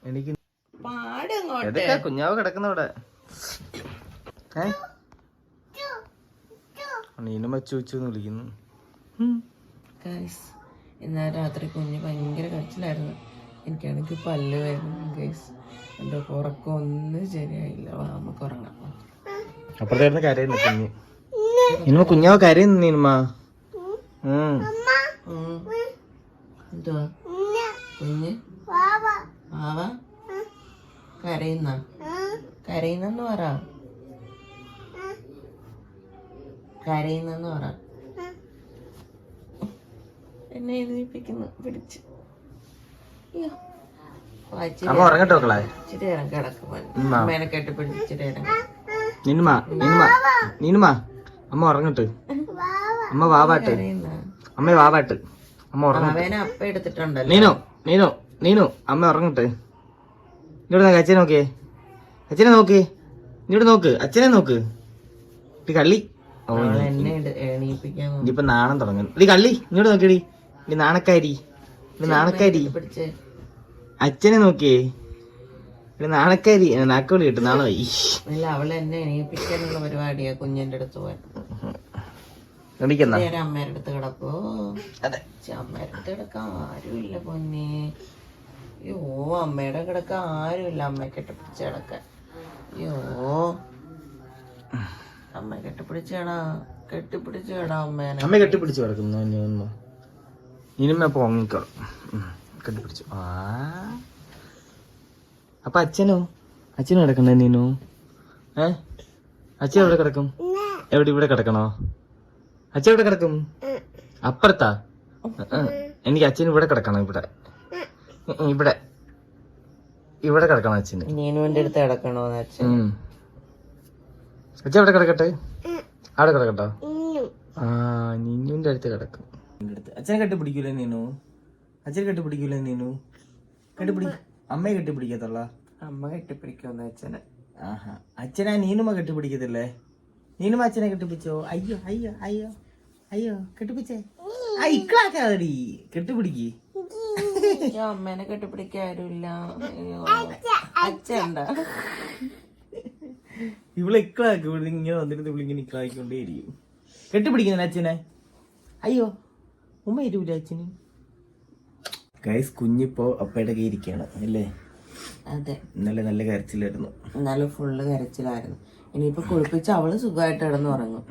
എനിക്ക് എതൊക്കെ കുഞ്ഞാവ് കിടക്കുന്നവിടെ നീനും വച്ചു വെച്ചു വിളിക്കുന്നു. ഇന്നലെ രാത്രി കുഞ്ഞ് ഭയങ്കര കരച്ചിലായിരുന്നു. എനിക്കാണെങ്കിൽ പല്ല് വേദന ഗൈസ്. എൻ്റെ ഉറക്കം ഒന്നും ശരിയായില്ല. നമുക്ക് ഉറങ്ങാം. അപ്പുറത്തായിരുന്നു കരയുന്നു കുഞ്ഞ്. ഇനിമ കുഞ്ഞാവ് കരയുന്നു. നീനുമ എന്തുവാ കുഞ്ഞ് ആവാ കരയുന്നെന്ന് പറ. കരയുന്നെന്ന് പറ. എന്നെ എഴുതിപ്പിക്കുന്നു പിടിച്ച്. ഇച്ചിരി നേരം കിടക്കും. അമ്മേനെ കെട്ടിപ്പിടിച്ച് ഇച്ചിരി നേരം. അമ്മ ഉറങ്ങട്ട്. അമ്മ വാവാട്ട്. അമ്മ വാവാട്ട്. അമ്മ ഉറങ്ങട്ടെ. അപ്പ എടുത്തിട്ടുണ്ടല്ലോ. നീനു അമ്മ ഉറങ്ങട്ടെ. ഇങ്ങോട്ട് നോക്ക്. അച്ഛനെ നോക്കിയേ. അച്ഛനെ നോക്ക്. ഇങ്ങോട്ട് നോക്ക്. അച്ഛനെ നോക്ക്. കള്ളി. എന്നെ എണീപ്പിക്കാൻ ഇനിയിപ്പൊ നാണം തുടങ്ങും. ഇടി കള്ളി. ഇങ്ങോട്ട് നോക്കിയടി. ഇനി നാണക്കാരി. നാണക്കാരി. അച്ഛനെ നോക്കിയേ. നാണക്കാരി. നാക്കോളി കിട്ടും. നാണമായി. ഇല്ല, അവളെ എന്നെ എണീപ്പിക്കാനുള്ള പരിപാടിയാ കുഞ്ഞിന്റെ അടുത്ത് പോയി. അമ്മേടെ അടുത്ത് കിടക്കോ? അമ്മേടെ അടുത്ത് കിടക്കാൻ ആരുമില്ല പൊന്നെ. അയ്യോ, അമ്മയുടെ കിടക്കാൻ ആരുമില്ല. അമ്മ കെട്ടിപ്പിടിച്ച് കിടക്കാൻ. അയ്യോ, അമ്മ കെട്ടിപ്പിടിച്ചേടാ അമ്മേനെ. അമ്മ കെട്ടിപ്പിടിച്ച് കിടക്കുന്നു. ഇനിമ പൊങ്ങിക്കോളും. കെട്ടിപ്പിടിച്ചു. അപ്പൊ അച്ഛനും കിടക്കണ്ടേ നീനു? അച്ഛൻ എവിടെ കിടക്കും? ഇവിടെ കിടക്കണോ? അച്ഛൻ എവിടെ കിടക്കും? അപ്പുറത്താ? എനിക്ക് അച്ഛൻ ഇവിടെ കിടക്കണം. ഇവിടെ കിടക്കണം അച്ഛന്. നീനുവിന്റെ അടുത്ത് കിടക്കണോ അച്ഛൻ? അച്ഛൻ എവിടെ കിടക്കട്ടെ? അവിടെ കിടക്കട്ടോ? നീനുവിന്റെ അടുത്ത് കിടക്കും. അച്ഛനെ കെട്ടിപ്പിടിക്കൂലേ നീനു? അച്ഛനെ കെട്ടിപ്പിടിക്കൂലേ നീനു? അമ്മയെ കെട്ടിപ്പിടിക്കത്തുള്ള? അമ്മ കെട്ടിപ്പിടിക്കുമെന്ന് അച്ഛനെ. അച്ഛനാ നീനുമ കെട്ടിപ്പിടിക്കത്തില്ലേ? നീനുമ അച്ഛനെ കെട്ടിപ്പിടിച്ചോ? അയ്യോ കെട്ടിപ്പിച്ചേ. ഇക്കളാക്കാതടി. കെട്ടിപ്പിടിക്ക്. അമ്മേനെ കെട്ടിപ്പിടിക്കാൻ ആരുമില്ല. അച്ഛണ്ട ഇവിടെ ഇക്കളാക്കി. ഇവിടെ ഇങ്ങനെ വന്നിട്ട് ഇങ്ങനെ ഇക്കളാക്കിക്കൊണ്ടേ ഇരിക്കും. കെട്ടിപ്പിടിക്കുന്നില്ല അച്ഛനെ. അയ്യോ ഉമ്മ ഇരുവില്ല അച്ഛന്. ഗൈസ്, കുഞ്ഞിപ്പോ അപ്പയുടെ കൈ ഇരിക്കുകയാണ് അല്ലേ? അതെ. ഇന്നലെ നല്ല കരച്ചിലായിരുന്നു. ഇന്നലെ ഫുള്ള് കരച്ചിലായിരുന്നു. ഇനിയിപ്പൊ കുളിപ്പിച്ച് അവള് സുഖമായിട്ട് കിടന്ന് ഉറങ്ങും.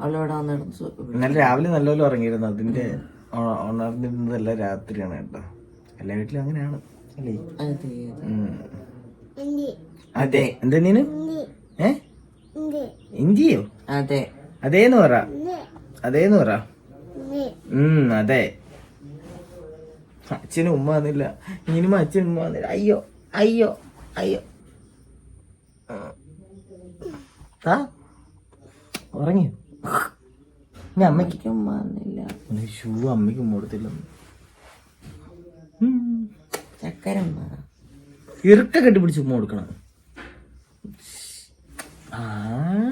അവളിവിടെ വന്നിടന്ന് ഇന്നലെ രാവിലെ നല്ലപോലെ ഉറങ്ങിയിരുന്നു. അതിന്റെ ഉണർന്നിരുന്നതെല്ലാം രാത്രിയാണ് കേട്ടോ. എല്ലാ വീട്ടിലും അങ്ങനെയാണ് അല്ലേ? അതെ. എന്താ നീന്? ഇഞ്ചിയോ? അതെ. അതേന്ന് പറ. അതെ. അച്ഛനും ഉമ്മ വന്നില്ല. ഇനിമ അച്ഛനും ഉമ്മ വന്നില്ല. അയ്യോ ഉറങ്ങിയോ? അമ്മയ്ക്ക് ഉമ്മ വന്നില്ല. ഷൂ അമ്മയ്ക്ക് ഉമ്മ കൊടുത്തില്ല. ചക്കര ഇറുക്ക കെട്ടിപ്പിടിച്ച് ഉമ്മ കൊടുക്കണം.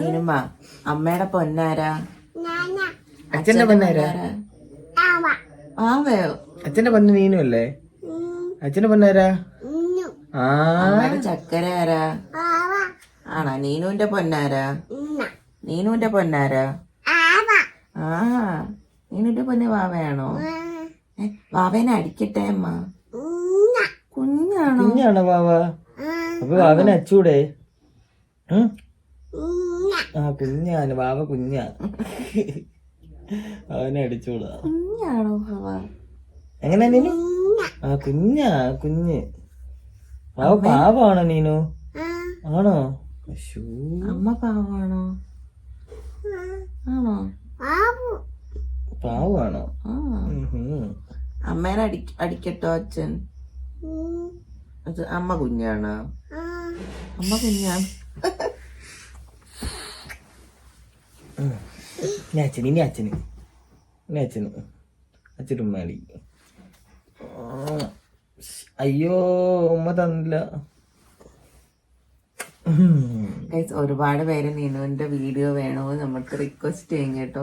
നീനുമ്മ അമ്മയുടെ പൊന്നാരാ? അച്ഛന്റെ പൊന്നാരാ? ആവയോ? അച്ഛന്റെ പൊന്ന് നീനു അല്ലേ? അച്ഛന്റെ പൊന്നാരാ? അമ്മയുടെ ചക്കര ആരാ? ആണോ? നീനുവിന്റെ പൊന്നാരാ? നീനുവിന്റെ പൊന്ന് വാവയാണോ? വാവേനെ അടിക്കട്ടെ അമ്മ. കുഞ്ഞാണോ വാവ? അപ്പൊ വാവനെ അച്ചൂടെ? കുഞ്ഞാണ് വാവ. കുഞ്ഞാ. അവനെ അടിച്ചൂടാ. കുഞ്ഞാണോ വാവ? എങ്ങനെ നീനു? കുഞ്ഞ് വാവ പാവാണോ നീനു? ആണോ? അമ്മ പാവാണോ? ആണോ? പാവാണോ? അമ്മേനെ അടിക്കട്ടോ അച്ഛൻ? അമ്മ കുഞ്ഞാണോ? അമ്മ കുഞ്ഞാണ്. അച്ഛനും ഉമ്മാടി. അയ്യോ ഉമ്മ തന്നില്ല. ഗൈസ് ഒരുപാട് പേര് നീനുവിന്റെ വീഡിയോ വേണമെന്ന് നമുക്ക് റിക്വസ്റ്റ് ചെയ്യും കേട്ടോ.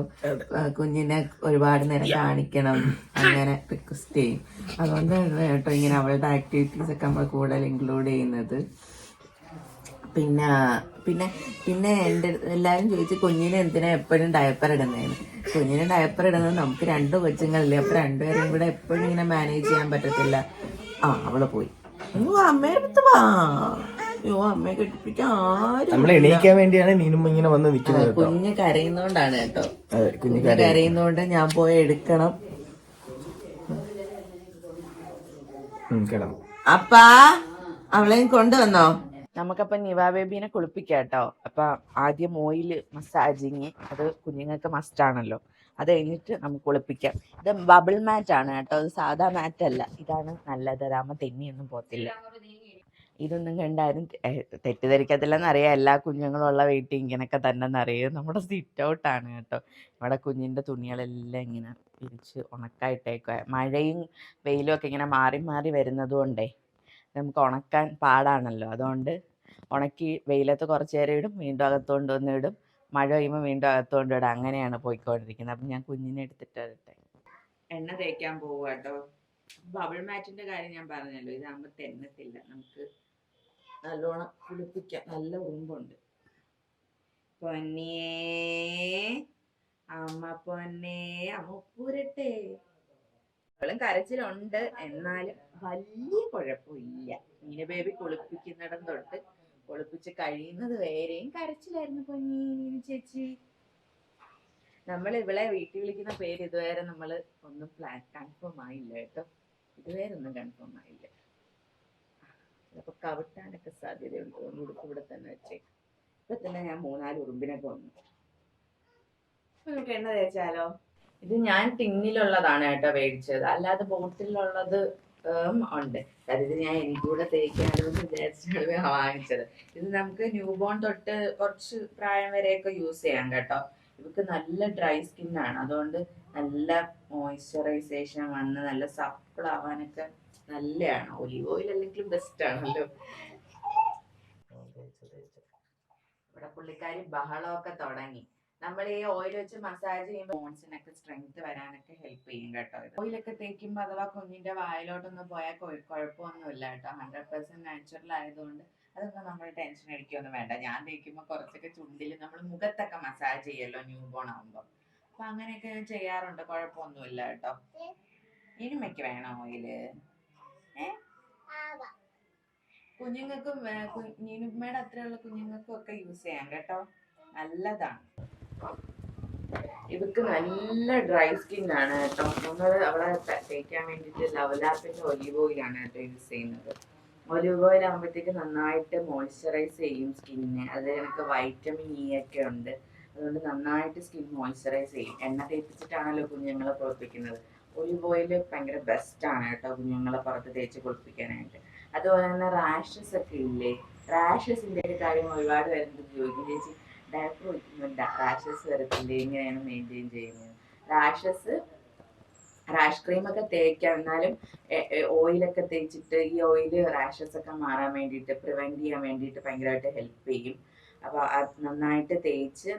കുഞ്ഞിനെ ഒരുപാട് നേരം കാണിക്കണം അങ്ങനെ റിക്വസ്റ്റ് ചെയ്യും. അതുകൊണ്ടാണ് കേട്ടോ ഇങ്ങനെ അവളുടെ ആക്ടിവിറ്റീസ് ഒക്കെ നമ്മൾ കൂടുതൽ ഇൻക്ലൂഡ് ചെയ്യുന്നത്. പിന്നെ പിന്നെ പിന്നെ എൻ്റെ എല്ലാവരും ചോദിച്ചു കുഞ്ഞിനെ എന്തിനാ എപ്പോഴും ഡയപ്പർ ഇടുന്നതെന്ന്. കുഞ്ഞിന് ഡയപ്പർ ഇടുന്നത് നമുക്ക് 2 കൊച്ചുങ്ങളില്ലേ, അപ്പൊ രണ്ടുപേരും കൂടെ എപ്പോഴും ഇങ്ങനെ മാനേജ് ചെയ്യാൻ പറ്റത്തില്ല. അവള് പോയി. അമ്മയുടെ അടുത്ത് വാ. അമ്മയെ കെട്ടിപ്പിക്കാൻ ആരും എണീക്കാൻ വേണ്ടിയാണ് നീനുമ്മ ഇങ്ങനെ വന്ന് നിൽക്കുന്നത്. കുഞ്ഞ് കരയുന്നോണ്ടാണ് കേട്ടോ. കുഞ്ഞ് കരയുന്നോണ്ട് ഞാൻ പോയി എടുക്കണം. അപ്പാ അവളെയും കൊണ്ടുവന്നോ? നമുക്കപ്പൊ നിവ ബേബീനെ കുളിപ്പിക്കാം കേട്ടോ. അപ്പൊ ആദ്യം ഓയിൽ മസാജിങ്, അത് കുഞ്ഞുങ്ങൾക്ക് മസ്റ്റ് ആണല്ലോ. അത് കഴിഞ്ഞിട്ട് നമുക്ക് കുളിപ്പിക്കാം. ഇത് ബബിൾ മാറ്റ് ആണ് കേട്ടോ, അത് സാധാ മാറ്റ് അല്ല. ഇതാണ് നല്ലത്, അതാകുമ്പോൾ തെന്നിയൊന്നും പോത്തില്ല. ഇതൊന്നും കണ്ടാലും തെറ്റിദ്ധരിക്കത്തില്ലെന്നറിയാം. എല്ലാ കുഞ്ഞുങ്ങളുള്ള വീട്ടിൽ ഇങ്ങനെയൊക്കെ തന്നെ അറിയാം. നമ്മുടെ സിറ്റ് ഔട്ടാണ് കേട്ടോ. ഇവിടെ കുഞ്ഞിൻ്റെ തുണികളെല്ലാം ഇങ്ങനെ പിരിച്ച് ഉണക്കായിട്ടേക്കുക. മഴയും വെയിലും ഒക്കെ ഇങ്ങനെ മാറി മാറി വരുന്നത് കൊണ്ടേ നമുക്ക് ഉണക്കാൻ പാടാണല്ലോ. അതുകൊണ്ട് ഉണക്കി വെയിലത്ത് കുറച്ച് നേരം ഇടും, വീണ്ടും അകത്തുകൊണ്ട് വന്ന് ഇടും, മഴ പെയ്യുമ്പോൾ വീണ്ടും അകത്തുകൊണ്ട് ഇടും. അങ്ങനെയാണ് പോയിക്കൊണ്ടിരിക്കുന്നത്. അപ്പം ഞാൻ കുഞ്ഞിനെ എടുത്തിട്ട് എണ്ണ തേക്കാൻ പോവുക കേട്ടോ. ബബിൾ മാറ്റിൻ്റെ കാര്യം ഞാൻ പറഞ്ഞല്ലോ, ഇതാകുമ്പോൾ തെന്നത്തില്ല, നമുക്ക് നല്ലോണം കുളിപ്പിക്കാം. നല്ല ഉറുമ്പുണ്ട്. പൊന്നേ അമ്മ, പൊന്നേ അമ്മ പൂരട്ടെ. അവളും കരച്ചിലുണ്ട്, എന്നാലും വലിയ കുഴപ്പമില്ല. മീന ബേബി കുളിപ്പിക്കുന്നിടം തൊട്ട് കുളിപ്പിച്ച് കഴിയുന്നത് വേറെയും കരച്ചിലായിരുന്നു പൊന്നി മീനു ചേച്ചി. നമ്മൾ ഇവളെ വീട്ടിൽ വിളിക്കുന്ന പേര് ഇതുവരെ നമ്മൾ ഒന്നും കൺഫേം ആയില്ല കേട്ടോ. ഇതുവരെ ഒന്നും കൺഫേം ആയില്ല. ചിലപ്പോൾ കവിട്ടാനൊക്കെ സാധ്യതയുണ്ട്. ഉടുപ്പ് ഇവിടെ തന്നെ വെച്ചേക്കും. ഇപ്പൊ തന്നെ ഞാൻ 3-4 ഉറുമ്പിനൊക്കെ വന്നു. നമുക്ക് എണ്ണ തേച്ചാലോ? ഇത് ഞാൻ ടിന്നിലുള്ളതാണ് കേട്ടോ മേടിച്ചത്, അല്ലാതെ ബോട്ടിലുള്ളത് ഉണ്ട്. അതായത് ഞാൻ എനിക്കൂടെ തേക്കാനോ എന്ന് വിചാരിച്ചാണ് വാങ്ങിച്ചത്. ഇത് നമുക്ക് ന്യൂ ബോൺ തൊട്ട് കുറച്ച് പ്രായം വരെയൊക്കെ യൂസ് ചെയ്യാം കേട്ടോ. ഇവർക്ക് നല്ല ഡ്രൈ സ്കിന്നാണ്, അതുകൊണ്ട് നല്ല മോയ്സ്ചറൈസേഷൻ വന്ന് നല്ല സപ്പിൾ ആവാനൊക്കെ നല്ലതാണ്. ഒലിവ് ഓയിൽ അല്ലെങ്കിലും ബെസ്റ്റ് ആണല്ലോ. ഇവിടെ പുള്ളിക്കാരി ബഹളമൊക്കെ തുടങ്ങി. നമ്മൾ ഈ ഓയിൽ വെച്ച് മസാജ് ചെയ്യുമ്പോൾ ബോൺസിനൊക്കെ സ്ട്രെങ്ത് വരാനൊക്കെ ഹെൽപ്പ് ചെയ്യും കേട്ടോ. ഓയിലൊക്കെ തേക്കുമ്പോൾ അഥവാ കുഞ്ഞിന്റെ വായിലോട്ടൊന്നും പോയാൽ കുഴപ്പമൊന്നുമില്ല കേട്ടോ. 100% നാച്ചുറൽ ആയതുകൊണ്ട് അതൊന്നും നമ്മൾ ടെൻഷൻ അടിക്കൊന്നും വേണ്ട. ഞാൻ തേക്കുമ്പോൾ കുറച്ചൊക്കെ ചുണ്ടിൽ നമ്മൾ മുഖത്തൊക്കെ മസാജ് ചെയ്യല്ലോ ന്യൂ ബോൺ ആകുമ്പോൾ, അപ്പൊ അങ്ങനെയൊക്കെ ഞാൻ ചെയ്യാറുണ്ട്. കുഴപ്പമൊന്നുമില്ല കേട്ടോ. ഇനിമയ്ക്ക് വേണോ ഓയില്? കുഞ്ഞുങ്ങൾക്കും നീനുമ്മയുടെ അത്രയുള്ള കുഞ്ഞുങ്ങൾക്കും ഒക്കെ യൂസ് ചെയ്യാം കേട്ടോ. നല്ലതാണ്. ഇവർക്ക് നല്ല ഡ്രൈ സ്കിൻ ആണ് കേട്ടോ. നമ്മൾ അവളെ തേക്കാൻ വേണ്ടിയിട്ട് ലവലാപ്പിന്റെ ഒലിവ് ഓയിലാണ് കേട്ടോ യൂസ് ചെയ്യുന്നത്. ഒലിവ് ഓയിൽ ആകുമ്പോഴത്തേക്ക് നന്നായിട്ട് മോയ്സ്ചറൈസ് ചെയ്യും സ്കിന്നിനെ. അത് എനിക്ക് വൈറ്റമിൻ ഇ ഒക്കെ ഉണ്ട്, അതുകൊണ്ട് നന്നായിട്ട് സ്കിൻ മോയ്സ്ചറൈസ് ചെയ്യും. എണ്ണ തേപ്പിച്ചിട്ടാണല്ലോ കുഞ്ഞുങ്ങളെ കുളിപ്പിക്കുന്നത്. ഒലിവ് ഓയിൽ ഭയങ്കര ബെസ്റ്റാണ് കേട്ടോ കുഞ്ഞുങ്ങളെ പുറത്ത് തേച്ച് കുളിപ്പിക്കാനായിട്ട്. അതുപോലെ തന്നെ റാഷസ് ഒക്കെ ഇല്ലേ, റാഷസിന്റെ ഒരു കാര്യം ഒരുപാട് പേരെന്ത് ചോദിക്കും, ചേച്ചി ഡയപ്പർ വയ്ക്കുന്നുണ്ട് റാഷസ് വരത്തില്ലേ, എങ്ങനെയാണ് മെയിൻറ്റെയിൻ ചെയ്യുന്നത്? റാഷ് ക്രീമൊക്കെ തേക്കാം, എന്നാലും ഓയിലൊക്കെ തേച്ചിട്ട് ഈ ഓയില് റാഷസ് ഒക്കെ മാറാൻ വേണ്ടിയിട്ട്, പ്രിവെന്റ് ചെയ്യാൻ വേണ്ടിയിട്ട് ഭയങ്കരമായിട്ട് ഹെൽപ്പ് ചെയ്യും. അപ്പൊ അത് നന്നായിട്ട് തേച്ച്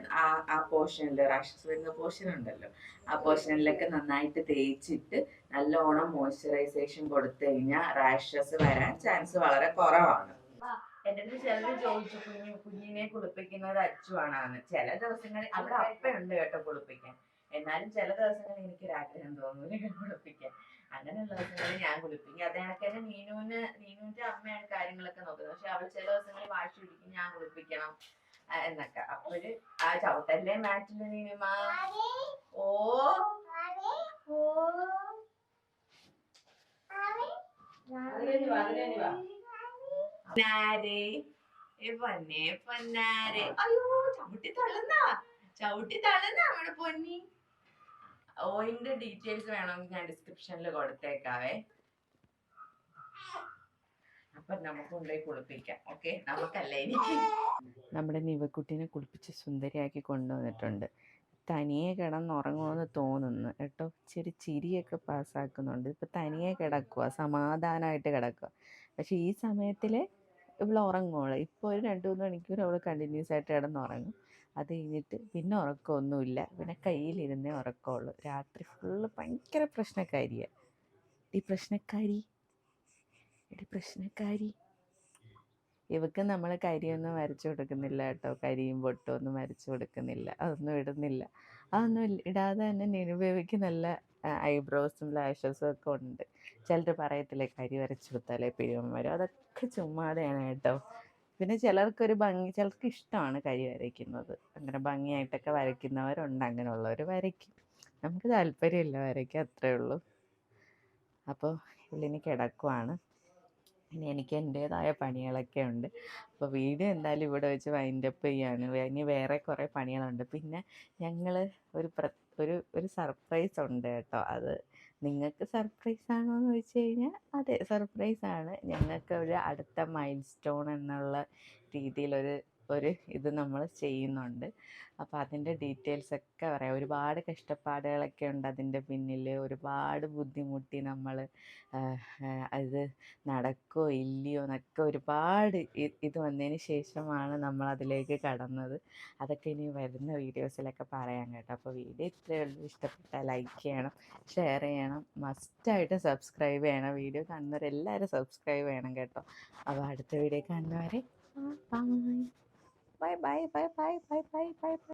ആ പോർഷനിൽ റാഷസ് വരുന്ന പോർഷൻ ഉണ്ടല്ലോ, ആ പോർഷനിലൊക്കെ നന്നായിട്ട് തേച്ചിട്ട് നല്ലോണം മോയ്സ്ചറൈസേഷൻ കൊടുത്തു കഴിഞ്ഞാൽ റാഷസ് വരാൻ ചാൻസ് വളരെ കുറവാണ്. എന്റെ അടുത്ത് ചിലർ ചോദിച്ചു കുഞ്ഞിനെ കുളിപ്പിക്കുന്നത് അച്ചുവാണെന്ന്. ചില ദിവസങ്ങളിൽ അവിടെ അപ്പയുണ്ട് കേട്ടോ കുളിപ്പിക്കാൻ, എന്നാലും ചില ദിവസങ്ങളിൽ എനിക്ക് ആഗ്രഹം തോന്നൂല കുളിപ്പിക്കാൻ. അങ്ങനെയുള്ള ദിവസങ്ങളിൽ ഞാൻ കുളിപ്പിക്കും. അത് കണക്ക് തന്നെ നീനുവിന്റെ അമ്മയാണ് കാര്യങ്ങളൊക്കെ നോക്കുന്നത്. പക്ഷെ അവൾ ചില ദിവസങ്ങളിൽ വാശി പിടിക്കും ഞാൻ കുളിപ്പിക്കണം എന്നൊക്കെ. അപ്പോഴ് ആ ചവിട്ടല്ലേ മാറ്റില്ല നീനുമ. ഓ പൊന്നാരെ, അയ്യോ ചവിട്ടി തള്ളുന്ന അവിടെ പൊന്നി. ഓയിലിന്റെ ഡീറ്റെയിൽസ് വേണമെങ്കിൽ ഞാൻ ഡിസ്ക്രിപ്ഷനിൽ കൊടുത്തേക്കാവേ. അപ്പൊ നമുക്ക് കൊണ്ടുപോയി കുളിപ്പിക്കാം. ഓക്കെ, നമുക്കല്ലേ എനിക്ക്. നമ്മുടെ നിവക്കുട്ടീനെ കുളിപ്പിച്ച് സുന്ദരിയാക്കി കൊണ്ടുവന്നിട്ടുണ്ട്. തനിയെ കിടന്നുറങ്ങുമെന്ന് തോന്നുന്നു കേട്ടോ. ചിരിയൊക്കെ പാസ്സാക്കുന്നുണ്ട്. ഇപ്പം തനിയെ കിടക്കുക, സമാധാനമായിട്ട് കിടക്കുക. പക്ഷെ ഈ സമയത്തിൽ ഇവള് ഉറങ്ങുവോള്. ഇപ്പോൾ ഒരു 2-3 മണിക്കൂർ അവൾ കണ്ടിന്യൂസ് ആയിട്ട് കിടന്നുറങ്ങും. അത് കഴിഞ്ഞിട്ട് പിന്നെ ഉറക്കമൊന്നുമില്ല. പിന്നെ കയ്യിലിരുന്നേ ഉറക്കമുള്ളൂ. രാത്രി ഫുള്ള് ഭയങ്കര പ്രശ്നക്കാരിയാണ്. ഈ പ്രശ്നക്കാരി എടി പ്രശ്നക്കാരി. ഇവക്ക് നമ്മൾ കരിയൊന്നും വരച്ചു കൊടുക്കുന്നില്ല കേട്ടോ. കരിയും പൊട്ടും ഒന്നും വരച്ചു കൊടുക്കുന്നില്ല. അതൊന്നും ഇടുന്നില്ല. അതൊന്നും ഇടാതെ തന്നെ നിനു ബേബിക്ക് നല്ല ഐബ്രോസും ലാഷസും ഒക്കെ ഉണ്ട്. ചിലർ പറയത്തില്ലേ കരി വരച്ചു കൊടുത്താലേ പിരിവം വരും. അതൊക്കെ ചുമ്മാതെയാണ് കേട്ടോ. പിന്നെ ചിലർക്കൊരു ഭംഗി, ചിലർക്ക് ഇഷ്ടമാണ് കരി വരയ്ക്കുന്നത്. അങ്ങനെ ഭംഗിയായിട്ടൊക്കെ വരയ്ക്കുന്നവരുണ്ട്. അങ്ങനെയുള്ളവർ വരയ്ക്കും. നമുക്ക് താല്പര്യമില്ല വരയ്ക്കാൻ, അത്രേ ഉള്ളൂ. അപ്പോൾ ഇവളിനി കിടക്കുവാണ്. ഇനി എനിക്ക് എൻ്റേതായ പണികളൊക്കെ ഉണ്ട്. അപ്പോൾ വീഡിയോ എന്തായാലും ഇവിടെ വെച്ച് വൈൻഡപ്പ് ചെയ്യാണ്. ഇനി വേറെ കുറേ പണികളുണ്ട്. പിന്നെ ഞങ്ങൾ ഒരു സർപ്രൈസ് ഉണ്ട് കേട്ടോ. അത് നിങ്ങൾക്ക് സർപ്രൈസ് ആണോ എന്ന് ചോദിച്ചു കഴിഞ്ഞാൽ അതെ, സർപ്രൈസാണ്. ഞങ്ങൾക്ക് ഒരു അടുത്ത മൈൽ സ്റ്റോൺ എന്നുള്ള രീതിയിലൊരു ഇത് നമ്മൾ ചെയ്യുന്നുണ്ട്. അപ്പോൾ അതിൻ്റെ ഡീറ്റെയിൽസൊക്കെ പറയാം. ഒരുപാട് കഷ്ടപ്പാടുകളൊക്കെ ഉണ്ട് അതിൻ്റെ പിന്നിൽ. ഒരുപാട് ബുദ്ധിമുട്ടി നമ്മൾ അത് നടക്കുമോ ഇല്ലയോ എന്നൊക്കെ ഒരുപാട് ഇത് വന്നതിന് ശേഷമാണ് നമ്മൾ അതിലേക്ക് കടന്നത്. അതൊക്കെ ഇനി വരുന്ന വീഡിയോസിലൊക്കെ പറയാം കേട്ടോ. അപ്പോൾ വീഡിയോ ഇത്രയേ ഉള്ളൂ. ഇഷ്ടപ്പെട്ടാൽ ലൈക്ക് ചെയ്യണം, ഷെയർ ചെയ്യണം, മസ്റ്റായിട്ട് സബ്സ്ക്രൈബ് ചെയ്യണം. വീഡിയോ കാണുന്നവരെല്ലാവരും സബ്സ്ക്രൈബ് ചെയ്യണം കേട്ടോ. അപ്പോൾ അടുത്ത വീഡിയോ കാണുന്നവരെ bye bye bye bye bye bye bye bye.